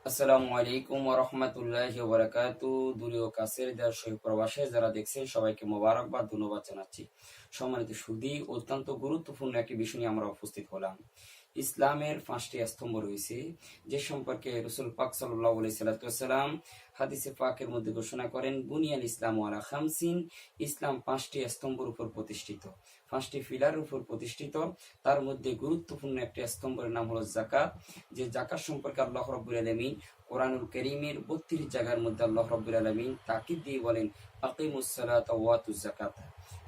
আসসালামু আলাইকুম ওয়া রাহমাতুল্লাহি ওয়া বারাকাতুহু। দূরে ও কাছের দেশ ও প্রবাসে যারা দেখছেন সবাইকে মোবারকবাদ, ধন্যবাদ জানাচ্ছি। সম্মানিত সুধী, অত্যন্ত গুরুত্বপূর্ণ একটি বিষয় নিয়ে আমরা উপস্থিত হলাম। ইসলামের 5টি স্তম্ভ রয়েছে, যে সম্পর্কে রাসূল পাক সাল্লাল্লাহু আলাইহি সাল্লাম হাদিসে পাকের মধ্যে ঘোষণা করেন, বুনিয়াল ইসলামু আলা খামসিন। ইসলাম 5টি স্তম্ভের উপর প্রতিষ্ঠিত, 5টি পিলারের উপর প্রতিষ্ঠিত। তার মধ্যে গুরুত্বপূর্ণ একটি স্তম্ভের নাম হলো যাকাত। যে যাকাত সম্পর্কে আল্লাহ রাব্বুল আলামিন কোরআনুল কারীমের 32 জায়গার মধ্যে আল্লাহ রাব্বুল আলামিন তাকিদ দিয়ে বলেন, আকিমুস সালাতা ওয়া আতুজ যাকাত।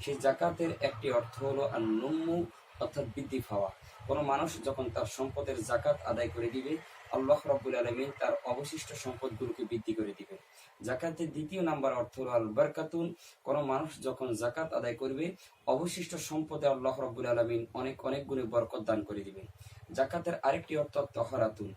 সেই যাকাতের একটি অর্থ হলো আন-নুম্মু, অর্থাৎ বৃদ্ধি পাওয়া। কোনো মানুষ যখন তার সম্পদের যাকাত আদায় করে দিবে, আল্লাহ রাব্বুল আলামিন তার অবশিষ্ট সম্পদগুলোকে বৃদ্ধি করে দিবে। যাকাতের দ্বিতীয় নাম্বার অর্থ হলো আল বারকাতুন। কোনো মানুষ যখন যাকাত আদায় করবে, অবশিষ্ট সম্পদে আল্লাহ রাব্বুল আলামিন অনেক অনেক গুণে বরকত দান করে দিবেন। যাকাতের আরেকটি অর্থ তহরাতুন।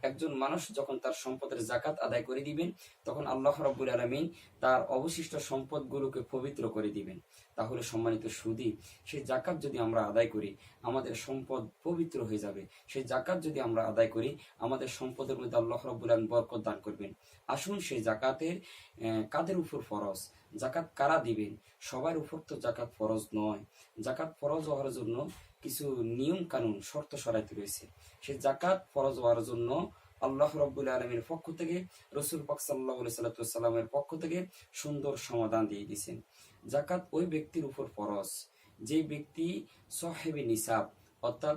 একজন মানুষ যখন তার সম্পদের যাকাত আদায় করে দিবেন, তখন আল্লাহ রাব্বুল আলামিন তার অবশিষ্ট সম্পদগুলোকে পবিত্র করে দিবেন। তাহলে সম্মানিত সুধী, সেই যাকাত যদি আমরা আদায় করি, আমাদের সম্পদ পবিত্র হয়ে যাবে। সেই যাকাত যদি আমরা আদায় করি, আমাদের সম্পদের মধ্যে আল্লাহ রাব্বুল আলামিন বরকত দান করবেন। আসুন সেই যাকাতের কাদের উপর ফরজ, যাকাত কারা দিবেন? সবার উপর তো যাকাত ফরজ নয়। যাকাত ফরজ হওয়ার জন্য কিছু নিয়ম কানুন শর্ত শরাইত রয়েছে। সেই যাকাত ফরজ হওয়ার জন্য আল্লাহ রাব্বুল আলামিনের পক্ষ থেকে, রাসূল পাক সাল্লাল্লাহু আলাইহি সাল্লামের পক্ষ থেকে সুন্দর সমাধান দিয়ে দিয়েছেন। যাকাত ওই ব্যক্তির উপর ফরজ যে ব্যক্তি সাহেবে নিসাব, অর্থাৎ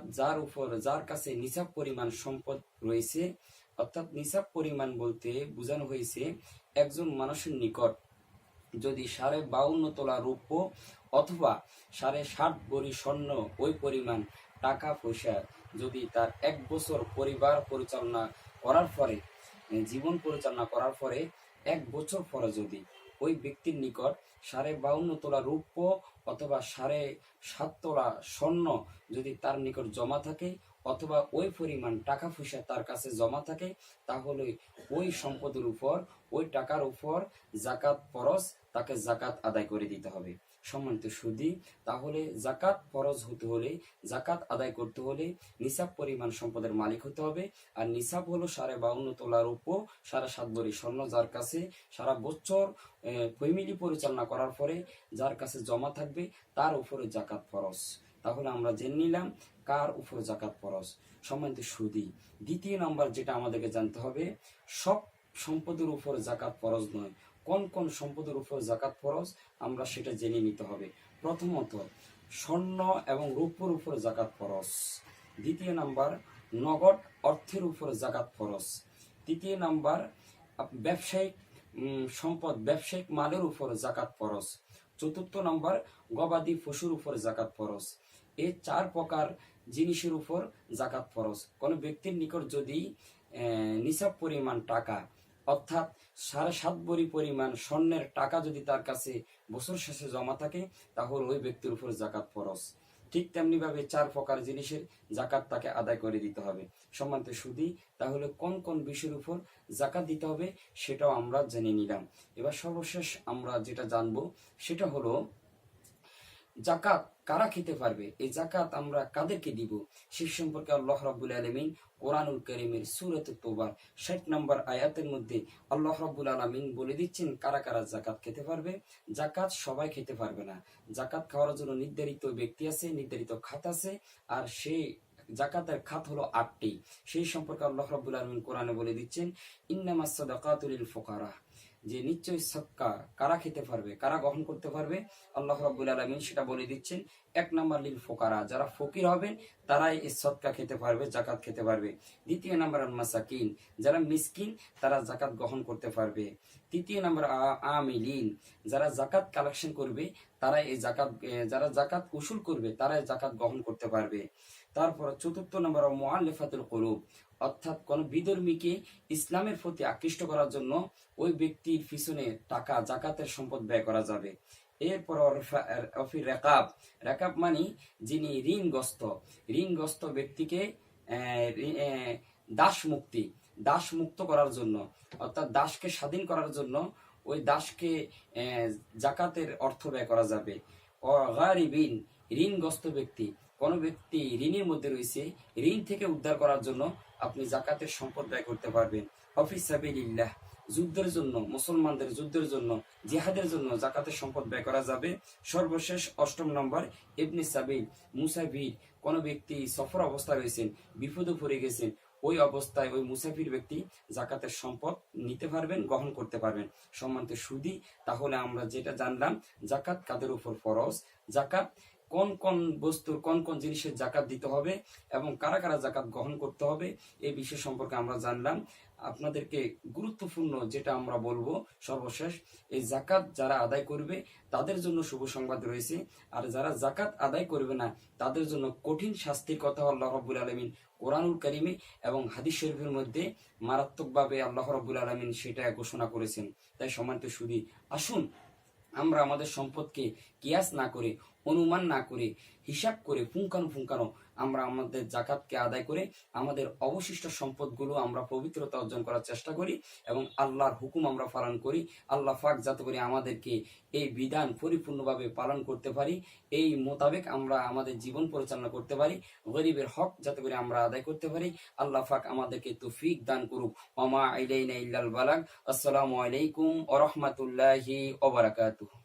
যার কাছে নিসাব পরিমাণ সম্পদ রয়েছে। অর্থাৎ নিসাব পরিমাণ বলতে বোঝানো হয়েছে, একজন মানুষের নিকট যদি 52.5 তোলা রৌপ্য অথবা 60.5 ভরি স্বর্ণ, ওই পরিমাণ টাকা পয়সা যদি তার 1 বছর পরিবার পরিচালনা করার পরে, জীবন পরিচালনা করার পরে 1 বছর পরে যদি ওই ব্যক্তির নিকট 52.5 তোলা রৌপ্য অথবা 7.5 তোলা স্বর্ণ যদি তার নিকট জমা থাকে, অথবা ওই পরিমাণ টাকা পয়সা তার কাছে জমা থাকে, তাহলে ওই সম্পদের উপর, ওই টাকার উপর যাকাত ফরজ, তাকে যাকাত আদায় করে দিতে হবে। সম্মানিত সুধী, তাহলে যাকাত ফরজ হতে হলে, যাকাত আদায় করতে হলে নিসাব পরিমাণ সম্পদের মালিক হতে হবে। আর নিসাব হলো 52.5 তোলা রৌপ্য, 7.5 ভরি স্বর্ণ, যার কাছে সারা বছর ফ্যামিলি পরিচালনা করার পরে যার কাছে জমা থাকবে, তার উপরে যাকাত ফরজ। তাহলে আমরা জেনে নিলাম কার উপর যাকাত ফরজ। সম্মানিত সুধী, দ্বিতীয় নাম্বার যেটা আমাদেরকে জানতে হবে, সব সম্পদের উপর যাকাত ফরজ নয়। কোন কোন সম্পদের উপর যাকাত ফরজ, আমরা সেটা জেনে নিতে হবে। প্রথমত, স্বর্ণ এবং রৌপ্যর উপর যাকাত ফরজ। দ্বিতীয় নাম্বার, নগদ অর্থের উপর যাকাত ফরজ। তৃতীয় নাম্বার, ব্যবসায়িক সম্পদ, ব্যবসায়িক মালের উপর যাকাত ফরজ। চতুর্থ নাম্বার, গবাদি পশুর উপর যাকাত ফরজ। এই 4 প্রকার জিনিসের উপর যাকাত ফরজ। কোনো ব্যক্তির নিকট যদি নিসাব পরিমাণ টাকা, অর্থাৎ 7.5 ভরি পরিমাণ স্বর্ণের টাকা যদি তার কাছে বছর শেষে জমা থাকে, তাহলে ওই ব্যক্তির উপর যাকাত ফরজ। ঠিক তেমনি ভাবে 4 প্রকার জিনিসের যাকাত তাকে আদায় করে দিতে হবে। সম্মানিত সুধী, তাহলে কোন কোন বিষয়ের উপর যাকাত দিতে হবে সেটাও আমরা জেনে নিলাম। এবার সর্বশেষ আমরা যেটা জানবো সেটা হলো, যাকাত কারা খেতে পারবে, এই যাকাত আমরা কাদেরকে দিব, সে সম্পর্কে আল্লাহ রাব্বুল আলামিন কোরআনুল কারীমের সূরাত তাওবার 60 নম্বর আয়াতের মধ্যে আল্লাহ রাব্বুল আলামিন বলে দিচ্ছেন কারা কারা যাকাত খেতে পারবে। যাকাত সবাই খেতে পারবে না। যাকাত খাওয়ার জন্য নির্ধারিত ব্যক্তি আছে, নির্ধারিত খাত আছে, আর সেই যাকাতের খাত হলো 8টি। সেই সম্পর্কে আল্লাহ রাব্বুল আলামিন কোরআনে বলে দিচ্ছেন, ইন্নামাস সাদাকাতু লিল ফুকারা, যে নিশ্চয় সদকা কারা খেতে পারবে, কারা গ্রহণ করতে পারবে, আল্লাহ রাব্বুল আলামিন সেটা বলে দিচ্ছেন। 1 নাম্বার লিল ফুকারা, যারা ফকির হবেন তারাই এই সদকা খেতে পারবে, যাকাত খেতে পারবে। দ্বিতীয় নাম্বার আল মাসাকিন, যারা মিসকিন তারা যাকাত গ্রহণ করতে পারবে। তৃতীয় নাম্বার আমিলিন, যারা যাকাত কালেকশন করবে তারা এই যাকাত, যারা যাকাত উসুল করবে তারা যাকাত গ্রহণ করতে পারবে। তারপর চতুর্থ নাম্বার মুআল্লাফাতুল কুলুব, অর্থাৎ কোন বিধর্মীকে ইসলামের প্রতি আকৃষ্ট করার জন্য ওই ব্যক্তির পিছনে টাকা, যাকাতের সম্পদ ব্যয় করা যাবে। এরপর রেকাব, রেকাব মানে যিনি ঋণগ্রস্ত ব্যক্তিকে দাস মুক্ত করার জন্য, অর্থাৎ দাসকে স্বাধীন করার জন্য ওই দাসকে যাকাতের অর্থ ব্যয় করা যাবে। ও গারিবিন, ঋণগ্রস্ত ব্যক্তি, কোনো ব্যক্তি ঋণের মধ্যে রয়েছে, ঋণ থেকে উদ্ধার করার জন্য আপনি জাকাতের সম্পদ ব্যয় করতে পারবেন। ফি সাবিলিল্লাহ, যুদ্ধের জন্য, মুসলমানদের যুদ্ধের জন্য, জিহাদের জন্য জাকাতের সম্পদ ব্যয় করা যাবে। সর্বশেষ 8 নম্বর, ইবনে সাবিল, মুসাফির, কোনো ব্যক্তি সফর অবস্থায় রয়েছেন, বিপদে পড়ে গেছেন, ওই অবস্থায় ওই মুসাফির ব্যক্তি জাকাতের সম্পদ নিতে পারবেন, গ্রহণ করতে পারবেন। সম্মানিত সুদী, তাহলে আমরা যেটা জানলাম জাকাত কাদের উপর ফরজ, জাকাত কোন কোন বস্তুর কোন কোন জিনিসের জাকাত দিতে হবে এবং কারা কারা জাকাত গ্রহণ করতে হবে, এই বিষয় সম্পর্কে আমরা জানলাম। আপনাদেরকে গুরুত্বপূর্ণ যেটা আমরা বলবো সর্বশেষ, এই জাকাত যারা আদায় করবে তাদের জন্য শুভ সংবাদ রয়েছে, আর যারা জাকাত আদায় করবে না তাদের জন্য কঠিন শাস্তির কথা আল্লাহ রাব্বুল আলামিন কোরআনুল কারিমে এবং হাদিস শরীফের মধ্যে মারাত্মকভাবে আল্লাহ রাব্বুল আলামিন সেটা ঘোষণা করেছেন। তাই সম্মানিত সুধী, আসুন আমরা আমাদের সম্পদকে কিয়াস না করে, অনুমান না করে, হিসাব করে পুঙ্খানুপুঙ্খানু আমরা আমাদের জাকাতকে আদায় করে আমাদের অবশিষ্ট সম্পদগুলো আমরা পবিত্রতা অর্জন করার চেষ্টা করি এবং আল্লাহর হুকুম আমরা পালন করি। আল্লাহ পাক যাতে করে আমাদেরকে এই বিধান পরিপূর্ণভাবে পালন করতে পারি, এই মোতাবেক আমরা আমাদের জীবন পরিচালনা করতে পারি, গরিবের হক যাতে করে আমরা আদায় করতে পারি। আল্লাহ পাক আমাদেরকে তৌফিক দান করুক। ওয়া মা আলাইনা ইল্লাল বালাগ। আসসালামু আলাইকুম ওয়া রাহমাতুল্লাহি ওয়া বারাকাতুহু।